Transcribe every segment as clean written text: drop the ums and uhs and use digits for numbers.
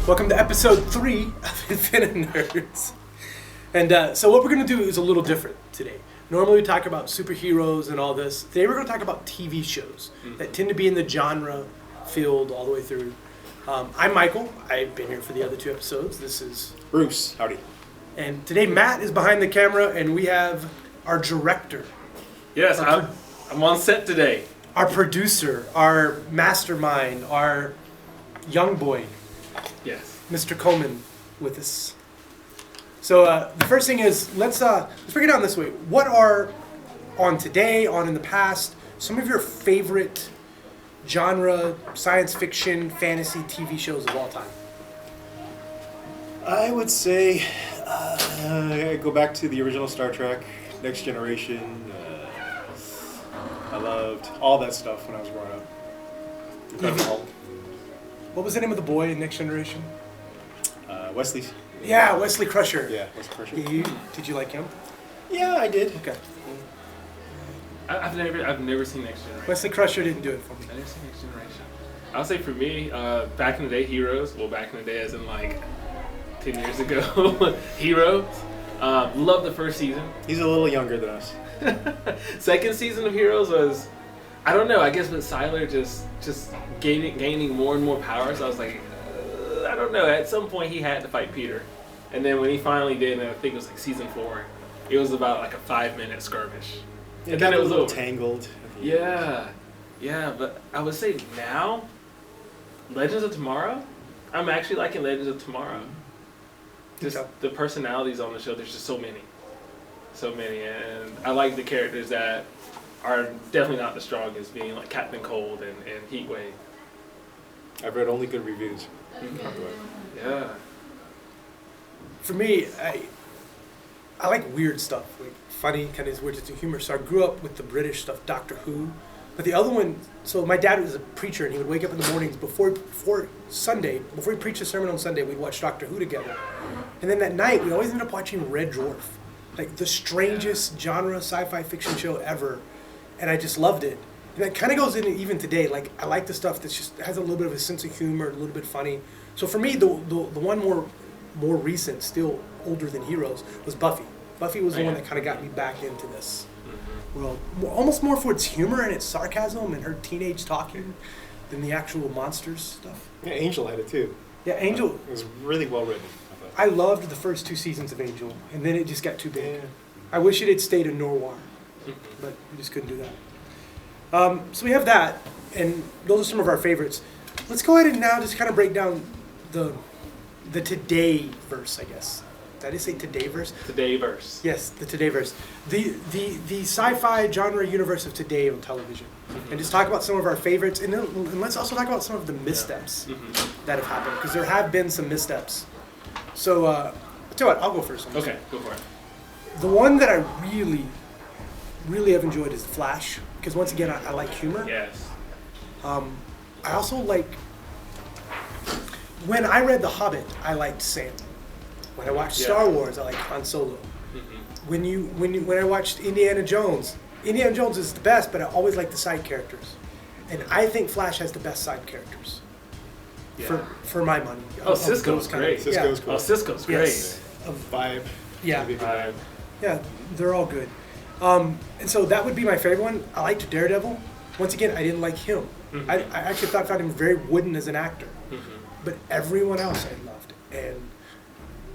Welcome to episode 3 of Infininerds. And so what we're going to do is a little different today. Normally we talk about superheroes and all this. Today we're going to talk about TV shows that tend to be in the genre field all the way through. I'm Michael. I've been here for the other 2 episodes. This is Bruce. Howdy. And today Matt is behind the camera and we have our director. Yes, I'm on set today. Our producer, our mastermind, our young boy. Yes. Mr. Coleman with us. So the first thing is, let's break it down this way. What are, on today, on in the past, some of your favorite genre, science fiction, fantasy TV shows of all time? I would say I go back to the original Star Trek, Next Generation. I loved all that stuff when I was growing up. Incredible. What was the name of the boy in Next Generation? Wesley. Yeah, Wesley Crusher. Yeah, Wesley Crusher. Did you like him? Yeah, I did. Okay. I've never seen Next Generation. Wesley Crusher didn't do it for me. I've never seen Next Generation. I'll say for me, back in the day, Heroes. Well, back in the day, as in like 10 years ago, Heroes. Loved the first season. He's a little younger than us. Second season of Heroes was, I don't know. I guess with Siler just gaining more and more power. So I was like, I don't know. At some point, he had to fight Peter, and then when he finally did, and I think it was like season 4, it was about like a 5-minute skirmish. It And got then a it was little over. tangled. Yeah, but I would say now, Legends of Tomorrow, I'm actually liking Legends of Tomorrow. Just Okay. the personalities on the show, there's just so many, and I like the characters that are definitely not the strongest, being like Captain Cold and Heatwave. I've read only good reviews. Yeah. For me, I like weird stuff, like funny, kind of weird sense of humor. So I grew up with the British stuff, Doctor Who. But the other one, so my dad was a preacher, and he would wake up in the mornings before he preached a sermon on Sunday, we'd watch Doctor Who together. And then that night, we always ended up watching Red Dwarf, like the strangest genre sci-fi fiction show ever, and I just loved it. And that kind of goes into even today. Like I like the stuff that just has a little bit of a sense of humor, a little bit funny. So for me, the one more recent, still older than Heroes, was Buffy. Buffy was the one that kind of got me back into this world, almost more for its humor and its sarcasm and her teenage talking than the actual monsters stuff. Yeah, Angel had it too. Yeah, Angel. It was really well written. I loved the first 2 seasons of Angel, and then it just got too big. Yeah. I wish it had stayed in Noir, but we just couldn't do that. So we have that, and those are some of our favorites. Let's go ahead and now just kind of break down the today verse, I guess. Did I say today verse? Today verse. Yes, the today verse. The sci-fi genre universe of today on television. And just talk about some of our favorites, and let's also talk about some of the missteps that have happened, because there have been some missteps. So, I'll tell you what, I'll go first. Okay, go for it. The one that I really, really have enjoyed is Flash, because once again, I like humor. Yes. I also like, when I read The Hobbit, I liked Sam. When I watched Star Wars, I liked Han Solo. When I watched Indiana Jones is the best, but I always like the side characters. And I think Flash has the best side characters. Yeah. For my money. Oh, Cisco's great. Cisco's cool. Oh, Cisco's great. Yes. Vibe. Yeah. Vibe. Yeah, they're all good. And so that would be my favorite one. I liked Daredevil. Once again, I didn't like him. I actually found him very wooden as an actor. But everyone else I loved. And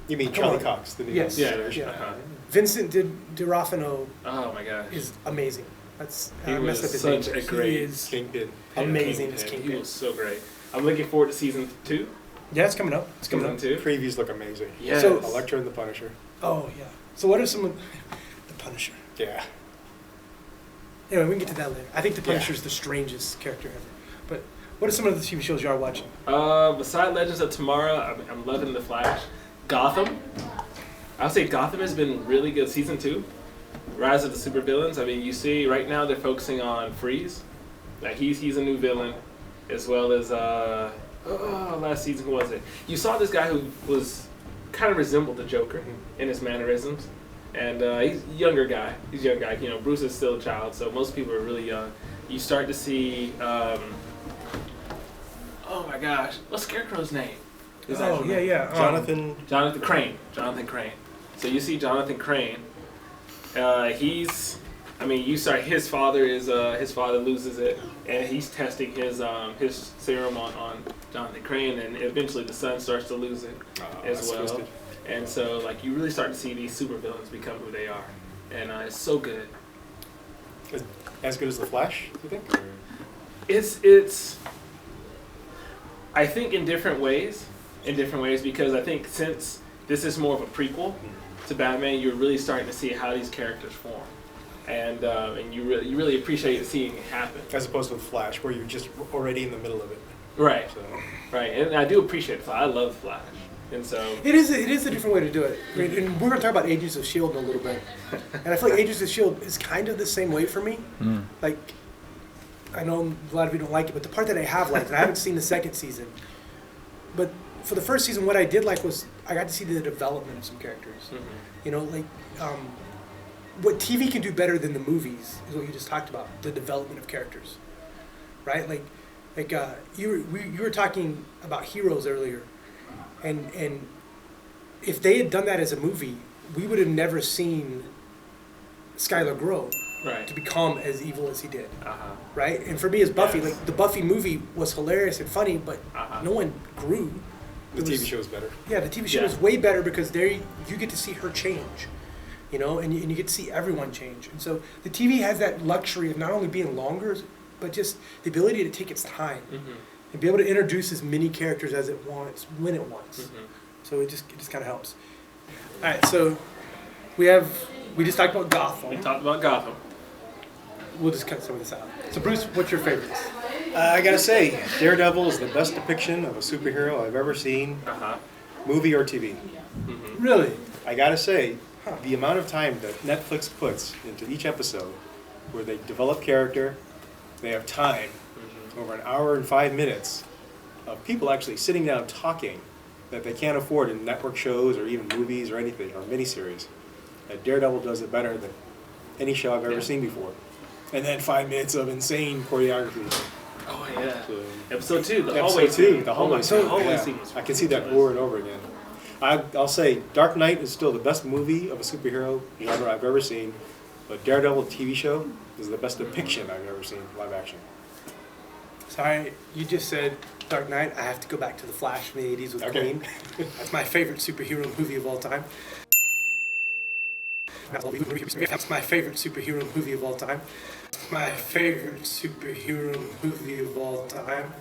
You mean Charlie Cox, the new Yes. generation? Yeah. Vincent D'Onofrio Oh my gosh. is amazing. He I messed was up his such name. a great He is Kingpin. amazing as He Kingpin. was so great. I'm looking forward to season 2. Yeah, it's coming up. It's coming up. Season 2. Previews look amazing. Yes. So- Elektra and the Punisher. Oh, yeah. So what are some of... The Punisher. Yeah. Anyway, we can get to that later. I think The Yeah. Punisher is the strangest character ever. But what are some of the TV shows you are watching? Beside Legends of Tomorrow, I'm loving The Flash. Gotham. I'll say Gotham has been really good. Season 2. Rise of the Supervillains. I mean, you see right now they're focusing on Freeze. Like he's a new villain, as well as last season, who was it? You saw this guy who was kind of resembled the Joker in his mannerisms. And he's a younger guy. He's a young guy. You know, Bruce is still a child, so most people are really young. You start to see, oh my gosh, what's Scarecrow's name? Is that Oh, your yeah, name? yeah. Jonathan Crane. Jonathan Crane. So you see Jonathan Crane. His father loses it, and he's testing his serum on Jonathan Crane, and eventually the son starts to lose it as well. Twisted. And so like you really start to see these supervillains become who they are, and it's so good. As good as the Flash, you think? Or? It's I think in different ways because I think since this is more of a prequel to Batman, you're really starting to see how these characters form, and you really appreciate seeing it happen. As opposed to the Flash, where you're just already in the middle of it. Right, So. right, and I do appreciate Flash. I love Flash, and so It is a different way to do it. I mean, and we're going to talk about Agents of S.H.I.E.L.D. in a little bit. And I feel like Agents of S.H.I.E.L.D. is kind of the same way for me. Like, I know a lot of you don't like it, but the part that I have liked, and I haven't seen the second season, but for the first season, what I did like was I got to see the development of some characters. You know, like, what TV can do better than the movies is what you just talked about, the development of characters, right? Like you were talking about heroes earlier, and if they had done that as a movie, we would have never seen Skylar grow right. to become as evil as he did, Uh-huh. right? And for me as Buffy, Yes. like the Buffy movie was hilarious and funny, but no one grew. The TV show is better. Yeah, the TV show Yeah. is way better because there you get to see her change, you know, and you get to see everyone change. And so the TV has that luxury of not only being longer, but just the ability to take its time and be able to introduce as many characters as it wants when it wants. So it just kind of helps. All right, so we just talked about Gotham. We talked about Gotham. We'll just cut some of this out. So Bruce, what's your favorites? I gotta say, Daredevil is the best depiction of a superhero I've ever seen, movie or TV. Really? I gotta say, the amount of time that Netflix puts into each episode, where they develop character, they have time, over an hour and 5 minutes, of people actually sitting down talking that they can't afford in network shows or even movies or anything, or miniseries. Daredevil does it better than any show I've ever seen before. And then 5 minutes of insane choreography. Oh yeah. So, Episode 2, the Episode hallway 2, scene. the hallway scene. scene. Hallway Yeah. scene was I can see that over and over again. I'll say Dark Knight is still the best movie of a superhero genre I've ever seen, but Daredevil TV show is the best depiction I've ever seen live action. Sorry, you just said Dark Knight. I have to go back to The Flash from the 80s with Okay. Queen. That's my favorite superhero movie of all time. That's my favorite superhero movie of all time. My favorite superhero movie of all time.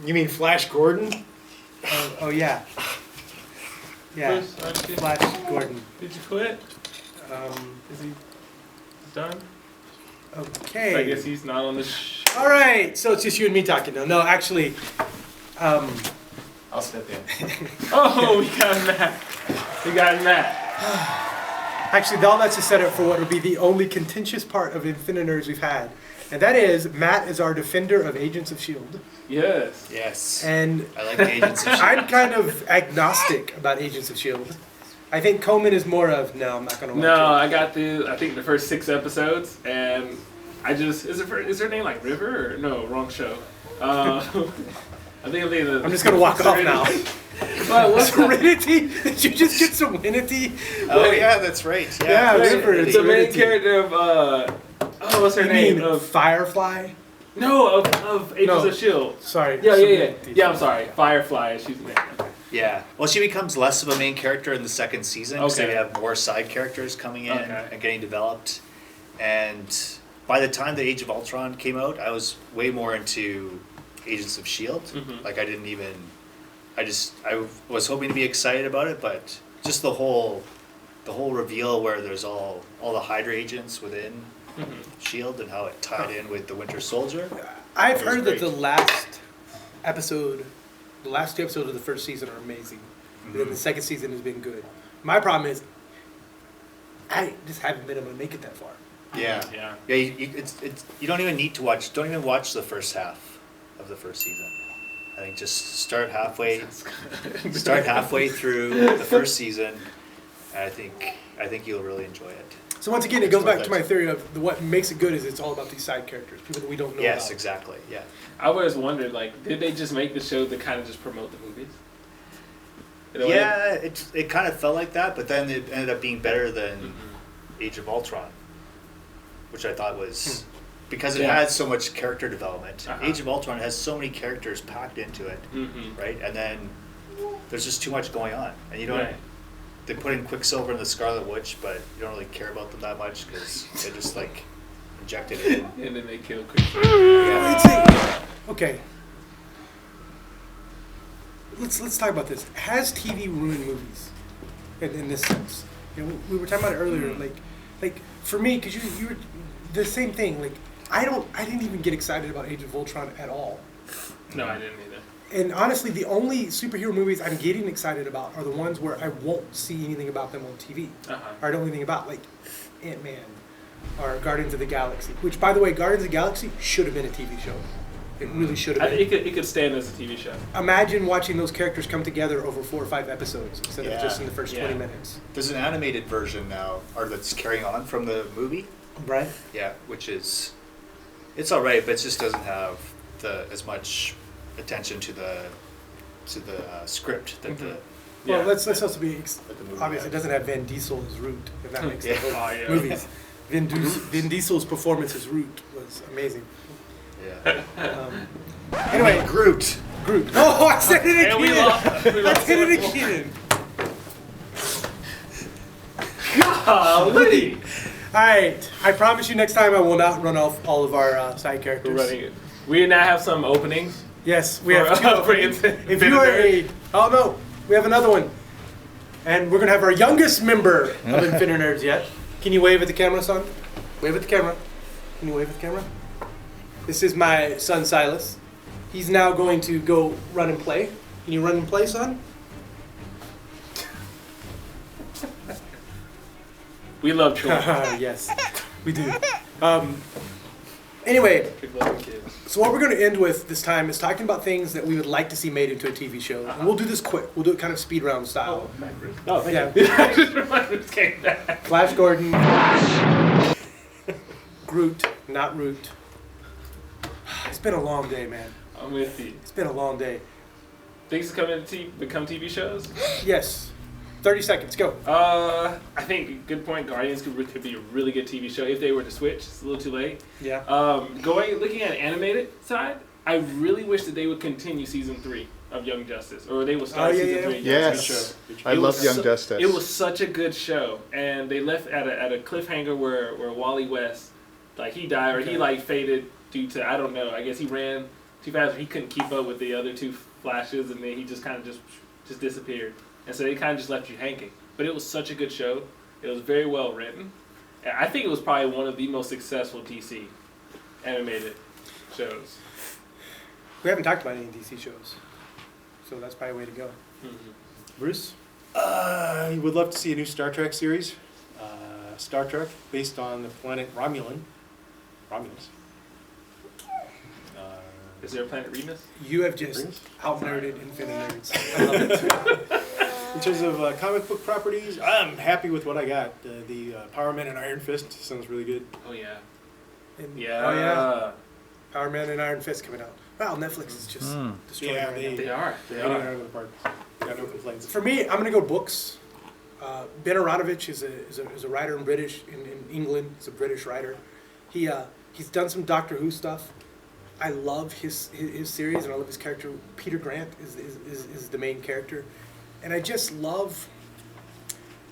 You mean Flash Gordon? Oh yeah. Yeah, Bruce, aren't you- Flash Gordon. Did you quit? Um, Is he done? okay. I guess he's not on the All right, so it's just you and me talking now. No, actually, I'll step in. Oh, we got Matt. We got Matt. actually, all that's a setup for what will be the only contentious part of Infininerds we've had, and that is Matt is our defender of Agents of S.H.I.E.L.D. Yes. Yes. And I like the Agents of I'm kind of agnostic about Agents of S.H.I.E.L.D. I think Coleman is more of, no, I'm not going to watch No, it. I got I think the first 6 episodes, and I just is her name like River or no? Wrong show. I think I'm just going to walk off now. But what's Serenity? Did you just get Serenity? Oh yeah, that's right. Yeah, that's River, right. it's the main Serenity. character of what's her You name? mean Of Firefly? of Agents No. of Shield. Sorry. Yeah. Serenity. Yeah, I'm sorry. Firefly. She's the name. Yeah. Well, she becomes less of a main character in the second season because Okay. they have more side characters coming in Okay. and getting developed. And by the time the Age of Ultron came out, I was way more into Agents of Shield. Mhm. Like I was hoping to be excited about it, but just the whole reveal where there's all the Hydra agents within Shield and how it tied in with the Winter Soldier. I've It was heard that great. the last two episodes of the first season are amazing. And then the second season has been good. My problem is, I just haven't been able to make it that far. Yeah. Yeah. Yeah, you don't even need to watch. Don't even watch the first half of the first season. I think just start halfway Sounds good. start halfway through the first season. And I think you'll really enjoy it. So once again, it It's goes back worth to it. my theory of what makes it good is it's all about these side characters, people that we don't know Yes, about. exactly. Yeah. I always wondered, like, did they just make the show to kind of just promote the movies? In a way? Yeah, it kind of felt like that, but then it ended up being better than Mhm. Age of Ultron, which I thought was because it Yeah. had so much character development. Uh-huh. Age of Ultron has so many characters packed into it, Mhm. right? And then there's just too much going on, and you don't. Right. They put in Quicksilver and the Scarlet Witch, but you don't really care about them that much because they just like injected it in. And then they kill Quicksilver. Yeah. It's a- okay. Let's talk about this. Has TV ruined movies in this sense? You know, we were talking about it earlier. Like for me, because you were the same thing. Like I didn't even get excited about Age of Ultron at all. No, I didn't either. And honestly, the only superhero movies I'm getting excited about are the ones where I won't see anything about them on TV. Uh-huh. Or I don't know anything about, like Ant-Man or Guardians of the Galaxy. Which, by the way, Guardians of the Galaxy should have been a TV show. It really should have been. It could stand as a TV show. Imagine watching those characters come together over 4 or 5 episodes instead of Yeah. just in the first 20 Yeah. minutes. There's an animated version now, or that's carrying on from the movie. Right? Yeah, which is, it's all right, but it just doesn't have as much attention to the script that the. Yeah. Well, let's also be That the movie obvious. It had. doesn't have Van Diesel as Root, if that makes Yeah. sense. Oh, yeah. Movies. Vin Diesel's performance as Root was amazing. Yeah. Anyway, Groot. Groot. Oh, I said it And we again. lost. We I lost did it one. again. Golly. All right. I promise you next time I will not run off all of our side characters. We're running it. We now have some openings. Yes, we For- have 2 for openings. Infininerds. If you are a... Oh, no. We have another one. And we're going to have our youngest member of Infininerds yet. Can you wave at the camera, son? Wave at the camera. Can you wave at the camera? This is my son, Silas. He's now going to go run and play. Can you run and play, son? We love children. Yes, we do. Anyway, We love kids. so what we're going to end with this time is talking about things that we would like to see made into a TV show. And we'll do this quick. We'll do it kind of speed round style. Oh, Yeah. I just remembered this came back. Flash Gordon. Groot, not Root. It's been a long day, man. I'm with you. It's been a long day. Things that come into become TV shows. Yes. 30 seconds, go. I think good point. Guardians could be a really good TV show if they were to switch. It's a little too late. Yeah. Looking at animated side, I really wish that they would continue season 3 of Young Justice, or they would start Oh, yeah, season yeah. 3. Of Yes. Young Justice. I It love was Young so- Justice. It was such a good show, and they left at a cliffhanger where Wally West, like he died or he Okay. like faded due to I don't know. I guess he ran too fast. He couldn't keep up with the other 2 flashes, and then he just kind of just disappeared. And so they kind of just left you hanging. But it was such a good show. It was very well written. And I think it was probably one of the most successful DC animated shows. We haven't talked about any DC shows. So that's probably a way to go. Bruce? I would love to see a new Star Trek series. Star Trek, based on the planet Romulus. Is there a Planet Remus? You have just Bruce? out-nerded Infininerds. I love it. In terms of comic book properties, I'm happy with what I got. The Power Man and Iron Fist sounds really good. Oh yeah. And- Yeah. Oh, yeah. Power Man and Iron Fist coming out. Wow, Netflix is just destroying Yeah, it right they- now. They are. They're They hitting it are. out of the park. Got no complaints. For me, I'm gonna go books. Ben Aronovich is a writer in England. He's a British writer. He's done some Doctor Who stuff. I love his series and I love his character. Peter Grant is the main character, and I just love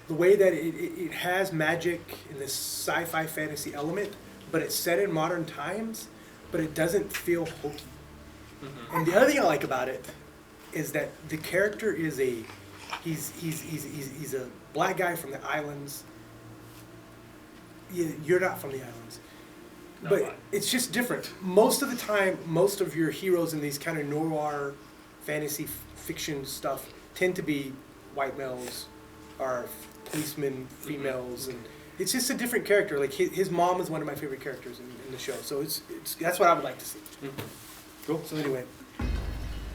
the way that it has magic in this sci-fi fantasy element, but it's set in modern times, but it doesn't feel hokey. And the other thing I like about it is that the character is he's a black guy from the islands. You're not from the islands. No, But I- it's just different. Most of the time, most of your heroes in these kind of noir fantasy fiction stuff tend to be white males or policemen, females, and it's just a different character. Like his mom is one of my favorite characters in the show, so it's that's what I would like to see. Mhm. Cool. So anyway,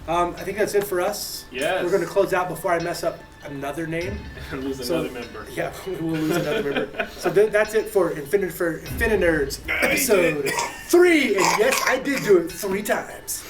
I think that's it for us. Yes. We're going to close out before I mess up another name. And lose So- another member. Yeah, we'll lose another member. So that's it for Infininerds episode 3. And yes, I did do it 3 times.